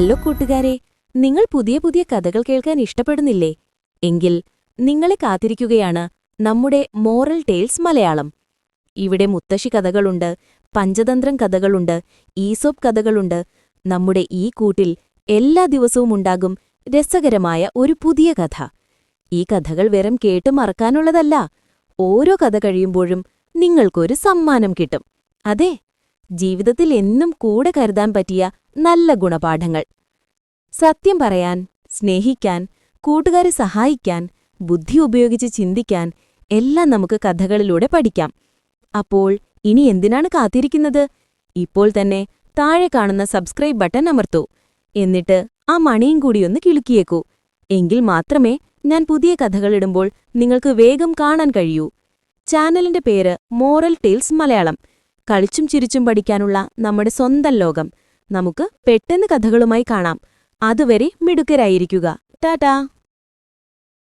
Hello കൂട്ടുകാരെ, നിങ്ങൾ പുതിയ പുതിയ കഥകൾ കേൾക്കാൻ ഇഷ്ടപ്പെടുന്നില്ലേ? എങ്കിൽ നിങ്ങളെ കാത്തിരിക്കുകയാണ് നമ്മുടെ മോറൽ ടെയിൽസ് മലയാളം. ഇവിടെ മുത്തശ്ശി കഥകളുണ്ട്, പഞ്ചതന്ത്രം കഥകളുണ്ട്, ഈസോപ്പ് കഥകളുണ്ട്. നമ്മുടെ ഈ കൂട്ടിൽ എല്ലാ ദിവസവും ഉണ്ടാകും രസകരമായ ഒരു പുതിയ കഥ. ഈ കഥകൾ വെറും കേട്ടു മറക്കാനുള്ളതല്ല. ഓരോ കഥ കഴിയുമ്പോഴും നിങ്ങൾക്കൊരു സമ്മാനം കിട്ടും. അതെ, ജീവിതത്തിൽ എന്നും കൂടെ കരുതാൻ പറ്റിയ നല്ല ഗുണപാഠങ്ങൾ. സത്യം പറയാൻ, സ്നേഹിക്കാൻ, കൂട്ടുകാരെ സഹായിക്കാൻ, ബുദ്ധി ഉപയോഗിച്ച് ചിന്തിക്കാൻ എല്ലാം നമുക്ക് കഥകളിലൂടെ പഠിക്കാം. അപ്പോൾ ഇനി എന്തിനാണ് കാത്തിരിക്കുന്നത്? ഇപ്പോൾ തന്നെ താഴെ കാണുന്ന സബ്സ്ക്രൈബ് ബട്ടൺ അമർത്തൂ. എന്നിട്ട് ആ മണിയും കൂടിയൊന്ന് കിളുക്കിയേക്കൂ. എങ്കിൽ മാത്രമേ ഞാൻ പുതിയ കഥകളിടുമ്പോൾ നിങ്ങൾക്ക് വേഗം കാണാൻ കഴിയൂ. ചാനലിന്റെ പേര് മോറൽ ടെയിൽസ് മലയാളം. കളിച്ചും ചിരിച്ചും പഠിക്കാനുള്ള നമ്മുടെ സ്വന്തം ലോകം. നമുക്ക് പെട്ടെന്ന് കഥകളുമായി കാണാം. അതുവരെ മിടുക്കരായിരിക്കുക. ടാറ്റാ.